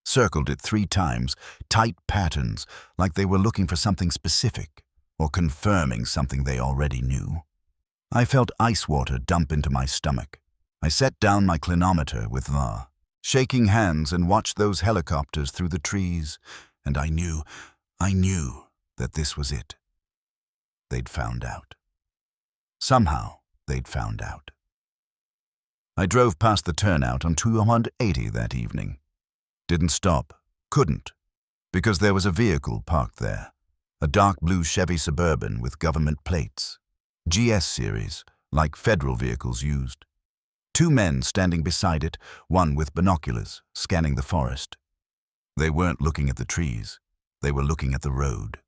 Circled it 3 times, tight patterns, like they were looking for something specific or confirming something they already knew. I felt ice water dump into my stomach. I set down my clinometer with Va, shaking hands, and watched those helicopters through the trees, and I knew that this was it. They'd found out. Somehow they'd found out. I drove past the turnout on 280 that evening. Didn't stop, couldn't, because there was a vehicle parked there, a dark blue Chevy Suburban with government plates, GS series, like federal vehicles used. 2 men standing beside it, one with binoculars, scanning the forest. They weren't looking at the trees. They were looking at the road,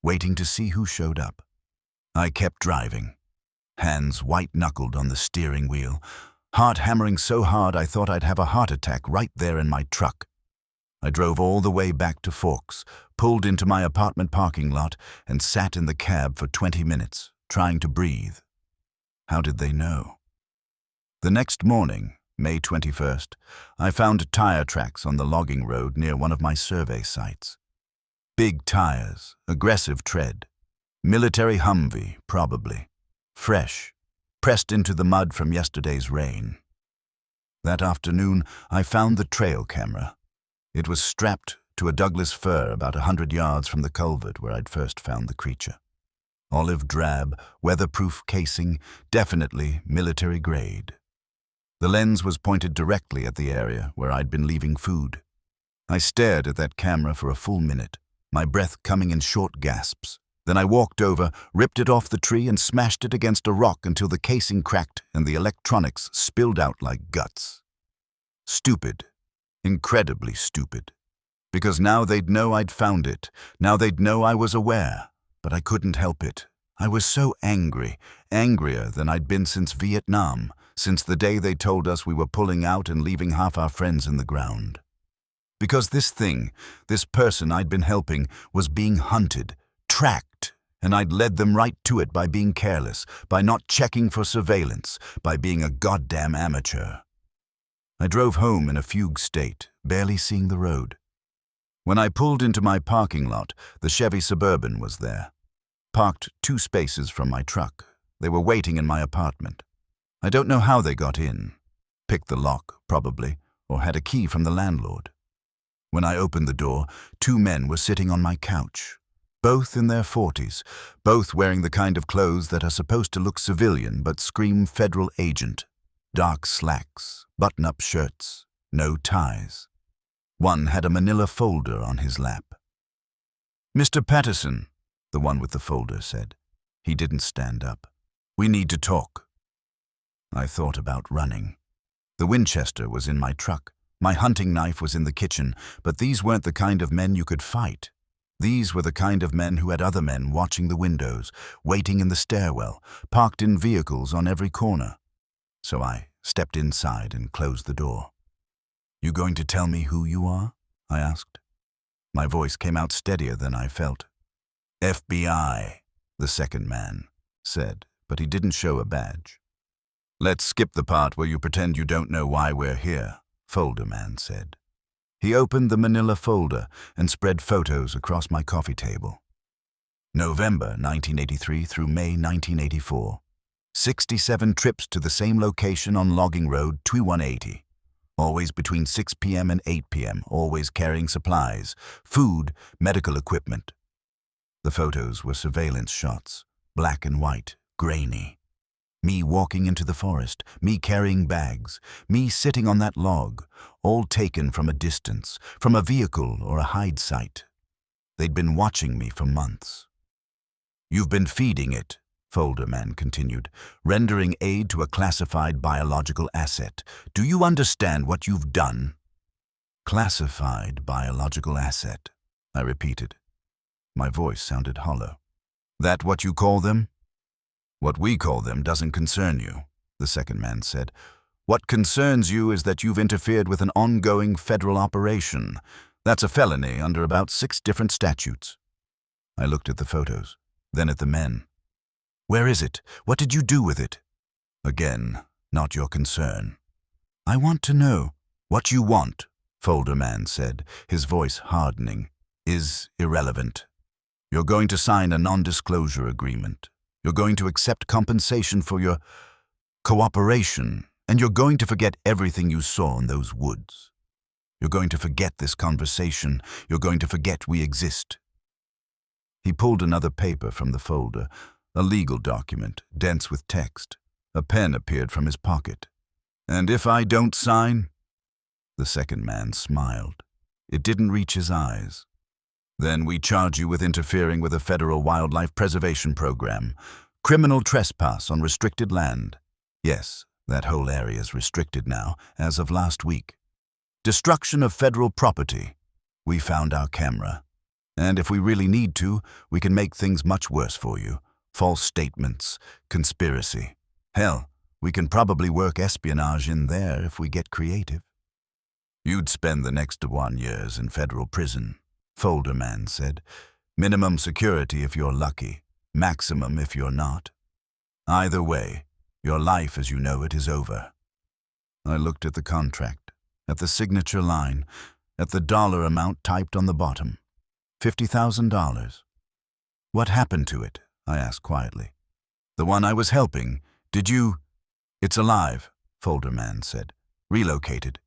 waiting to see who showed up. I kept driving, hands white-knuckled on the steering wheel, heart hammering so hard I thought I'd have a heart attack right there in my truck. I drove all the way back to Forks, pulled into my apartment parking lot, and sat in the cab for 20 minutes, trying to breathe. How did they know? The next morning, May 21st, I found tire tracks on the logging road near one of my survey sites. Big tires, aggressive tread. Military Humvee, probably. Fresh, pressed into the mud from yesterday's rain. That afternoon, I found the trail camera. It was strapped to a Douglas fir about 100 yards from the culvert where I'd first found the creature. Olive drab, weatherproof casing, definitely military grade. The lens was pointed directly at the area where I'd been leaving food. I stared at that camera for a full minute, my breath coming in short gasps. Then I walked over, ripped it off the tree, and smashed it against a rock until the casing cracked and the electronics spilled out like guts. Stupid. Incredibly stupid. Because now they'd know I'd found it. Now they'd know I was aware. But I couldn't help it. I was so angry, angrier than I'd been since Vietnam, since the day they told us we were pulling out and leaving half our friends in the ground. Because this thing, this person I'd been helping, was being hunted, tracked, and I'd led them right to it by being careless, by not checking for surveillance, by being a goddamn amateur. I drove home in a fugue state, barely seeing the road. When I pulled into my parking lot, the Chevy Suburban was there. Parked 2 spaces from my truck. They were waiting in my apartment. I don't know how they got in. Picked the lock, probably, or had a key from the landlord. When I opened the door, 2 men were sitting on my couch. Both in their 40s, both wearing the kind of clothes that are supposed to look civilian but scream federal agent. Dark slacks, button-up shirts, no ties. One had a manila folder on his lap. "Mr. Patterson," the one with the folder said. He didn't stand up. "We need to talk." I thought about running. The Winchester was in my truck. My hunting knife was in the kitchen, but these weren't the kind of men you could fight. These were the kind of men who had other men watching the windows, waiting in the stairwell, parked in vehicles on every corner. So I stepped inside and closed the door. "You going to tell me who you are?" I asked. My voice came out steadier than I felt. "FBI," the second man said, but he didn't show a badge. "Let's skip the part where you pretend you don't know why we're here," Folder Man said. He opened the manila folder and spread photos across my coffee table. November 1983 through May 1984. 67 trips to the same location on Logging Road 2180. Always between 6 p.m. and 8 p.m., always carrying supplies, food, medical equipment. The photos were surveillance shots, black and white, grainy. Me walking into the forest, me carrying bags, me sitting on that log, all taken from a distance, from a vehicle or a hide site. They'd been watching me for months. "You've been feeding it," folder man continued, "rendering aid to a classified biological asset. Do you understand what you've done?" "Classified biological asset," I repeated. My voice sounded hollow. "That what you call them?" "What we call them doesn't concern you," the second man said. "What concerns you is that you've interfered with an ongoing federal operation. That's a felony under about 6 different statutes." I looked at the photos, then at the men. "Where is it? What did you do with it?" "Again, not your concern." "I want to know." "What you want," folder man said, his voice hardening, "is irrelevant. You're going to sign a non-disclosure agreement. You're going to accept compensation for your cooperation, and you're going to forget everything you saw in those woods. You're going to forget this conversation. You're going to forget we exist." He pulled another paper from the folder, a legal document, dense with text. A pen appeared from his pocket. "And if I don't sign?" The second man smiled. It didn't reach his eyes. "Then we charge you with interfering with a federal wildlife preservation program. Criminal trespass on restricted land. Yes, that whole area is restricted now, as of last week. Destruction of federal property. We found our camera. And if we really need to, we can make things much worse for you. False statements, conspiracy. Hell, we can probably work espionage in there if we get creative." "You'd spend the next 1 years in federal prison," folder man said. "Minimum security if you're lucky, maximum if you're not. Either way, your life as you know it is over." I looked at the contract, at the signature line, at the dollar amount typed on the bottom. $50,000. "What happened to it?" I asked quietly. "The one I was helping. Did you—" "It's alive," folder man said. "Relocated.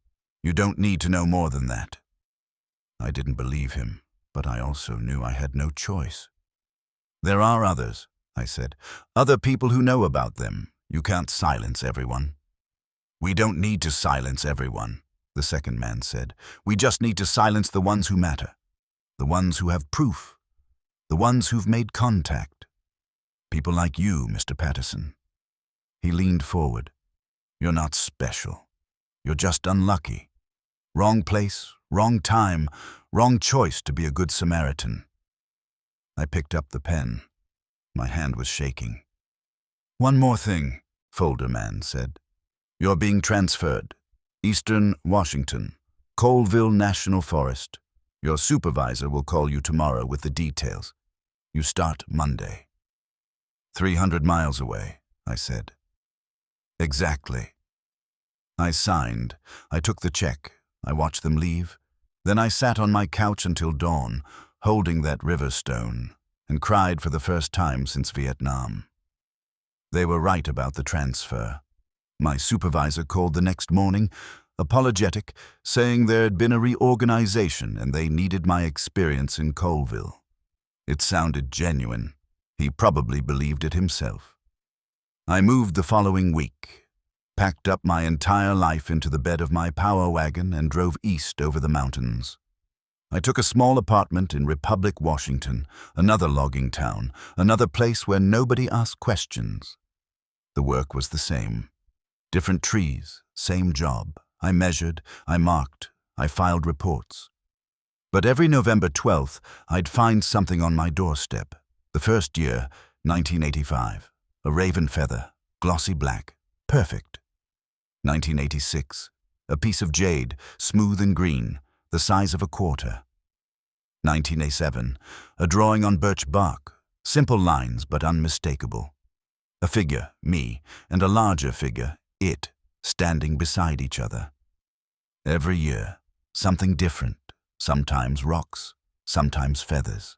You don't need to know more than that." I didn't believe him, but I also knew I had no choice. "There are others," I said. "Other people who know about them. You can't silence everyone." "We don't need to silence everyone," the second man said. "We just need to silence the ones who matter. The ones who have proof. The ones who've made contact. People like you, Mr. Patterson." He leaned forward. "You're not special. You're just unlucky. Wrong place, wrong time, wrong choice to be a good Samaritan." I picked up the pen. My hand was shaking. "One more thing," folder man said. "You're being transferred. Eastern Washington, Colville National Forest. Your supervisor will call you tomorrow with the details. You start Monday." 300 miles away, I said. "Exactly." I signed. I took the check. I watched them leave. Then I sat on my couch until dawn, holding that river stone, and cried for the first time since Vietnam. They were right about the transfer. My supervisor called the next morning, apologetic, saying there had been a reorganization and they needed my experience in Colville. It sounded genuine. He probably believed it himself. I moved the following week, packed up my entire life into the bed of my power wagon and drove east over the mountains. I took a small apartment in Republic, Washington, another logging town, another place where nobody asked questions. The work was the same. Different trees, same job. I measured, I marked, I filed reports. But every November 12th, I'd find something on my doorstep. The first year, 1985, a raven feather, glossy black, perfect. 1986, a piece of jade, smooth and green, the size of a quarter. 1987, a drawing on birch bark, simple lines but unmistakable. A figure, me, and a larger figure, it, standing beside each other. Every year, Something different, sometimes rocks, sometimes feathers.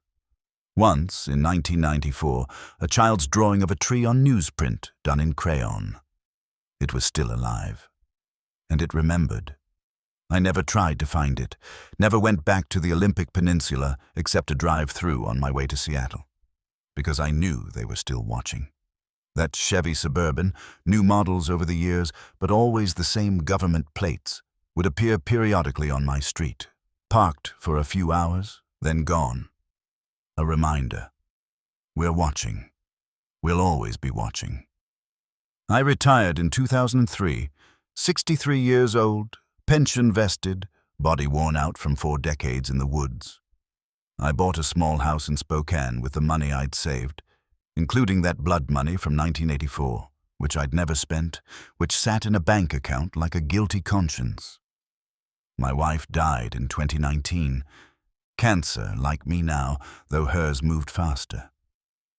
Once, in 1994, a child's drawing of a tree on newsprint done in crayon. It was still alive. And it remembered. I never tried to find it, never went back to the Olympic Peninsula except to drive through on my way to Seattle, because I knew they were still watching. That Chevy Suburban, new models over the years, but always the same government plates, would appear periodically on my street, parked for a few hours, then gone. A reminder. We're watching. We'll always be watching. I retired in 2003, 63 years old, pension vested, body worn out from 4 decades in the woods. I bought a small house in Spokane with the money I'd saved, including that blood money from 1984, which I'd never spent, which sat in a bank account like a guilty conscience. My wife died in 2019. Cancer, like me now, though hers moved faster.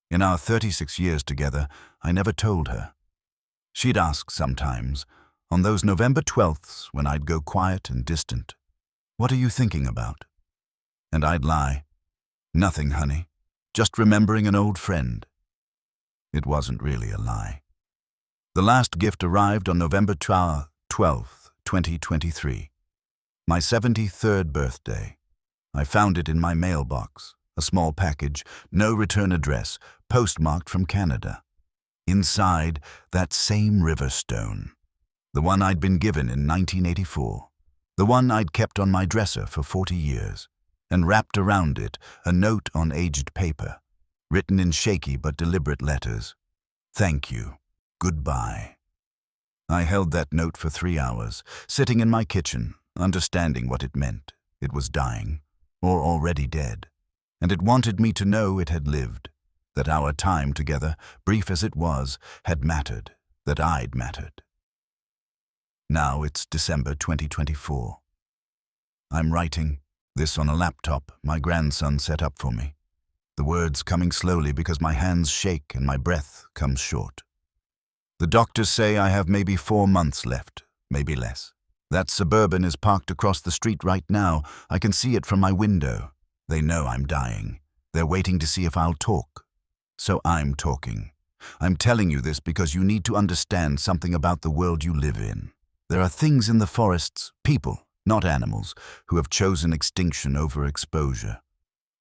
In our 36 years together, I never told her. She'd ask sometimes, on those November 12ths when I'd go quiet and distant, "What are you thinking about?" And I'd lie, "Nothing, honey, just remembering an old friend." It wasn't really a lie. The last gift arrived on November 12th, 2023. My 73rd birthday. I found it in my mailbox, a small package, no return address, postmarked from Canada. Inside, that same river stone, the one I'd been given in 1984, the one I'd kept on my dresser for 40 years, and wrapped around it a note on aged paper, written in shaky but deliberate letters. "Thank you. Goodbye." I held that note for 3 hours, sitting in my kitchen, understanding what it meant. It was dying, or already dead, and it wanted me to know it had lived, that our time together, brief as it was, had mattered, that I'd mattered. Now it's December 2024. I'm writing, this on a laptop my grandson set up for me, the words coming slowly because my hands shake and my breath comes short. The doctors say I have maybe 4 months left, maybe less. That Suburban is parked across the street right now. I can see it from my window. They know I'm dying. They're waiting to see if I'll talk. So I'm talking. I'm telling you this because you need to understand something about the world you live in. There are things in the forests, people, not animals, who have chosen extinction over exposure,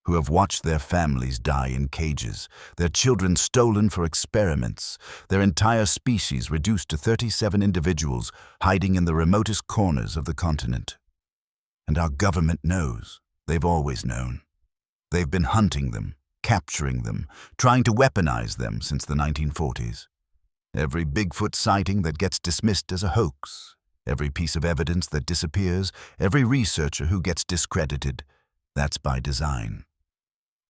who have watched their families die in cages, their children stolen for experiments, their entire species reduced to 37 individuals hiding in the remotest corners of the continent. And our government knows. They've always known. They've been hunting them, capturing them, trying to weaponize them since the 1940s. Every Bigfoot sighting that gets dismissed as a hoax, every piece of evidence that disappears, every researcher who gets discredited, that's by design.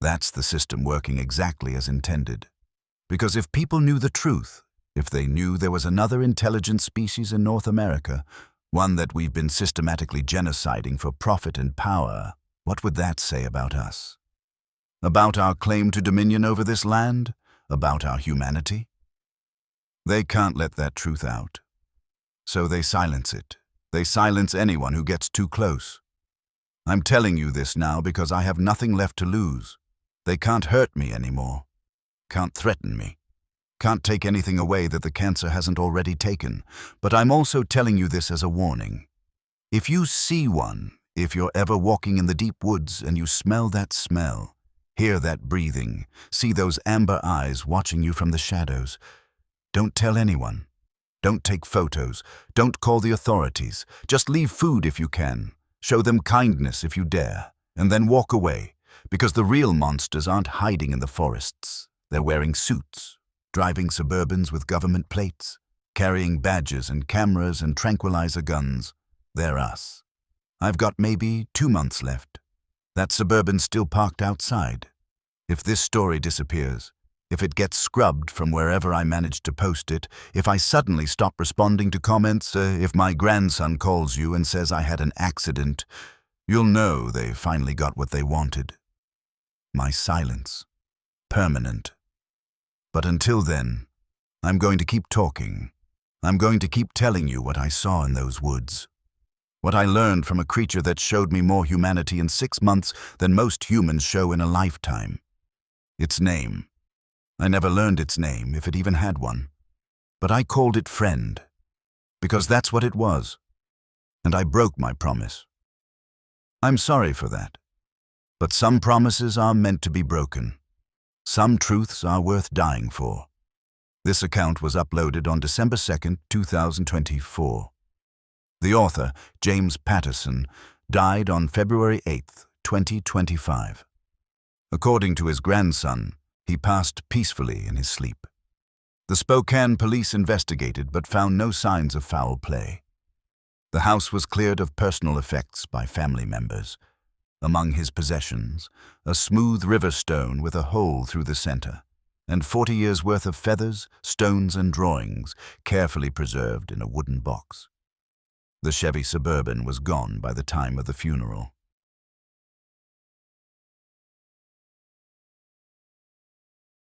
That's the system working exactly as intended. Because if people knew the truth, if they knew there was another intelligent species in North America, one that we've been systematically genociding for profit and power, what would that say about us? About our claim to dominion over this land? About our humanity? They can't let that truth out. So they silence it. They silence anyone who gets too close. I'm telling you this now because I have nothing left to lose. They can't hurt me anymore. Can't threaten me. Can't take anything away that the cancer hasn't already taken. But I'm also telling you this as a warning. If you see one, if you're ever walking in the deep woods and you smell that smell, hear that breathing, see those amber eyes watching you from the shadows, don't tell anyone. Don't take photos. Don't call the authorities. Just leave food if you can. Show them kindness if you dare. And then walk away. Because the real monsters aren't hiding in the forests. They're wearing suits, driving Suburbans with government plates, carrying badges and cameras and tranquilizer guns. They're us. I've got maybe 2 months left. That Suburban's still parked outside. If this story disappears, if it gets scrubbed from wherever I managed to post it, if I suddenly stop responding to comments, if my grandson calls you and says I had an accident, you'll know they finally got what they wanted. My silence. Permanent. But until then, I'm going to keep talking. I'm going to keep telling you what I saw in those woods. What I learned from a creature that showed me more humanity in 6 months than most humans show in a lifetime. Its name. I never learned its name, if it even had one. But I called it friend, because that's what it was. And I broke my promise. I'm sorry for that. But some promises are meant to be broken. Some truths are worth dying for. This account was uploaded on December 2nd, 2024. The author, James Patterson, died on February 8th, 2025. According to his grandson, he passed peacefully in his sleep. The Spokane police investigated but found no signs of foul play. The house was cleared of personal effects by family members. Among his possessions, a smooth river stone with a hole through the center, and 40 years' worth of feathers, stones, and drawings, carefully preserved in a wooden box. The Chevy Suburban was gone by the time of the funeral.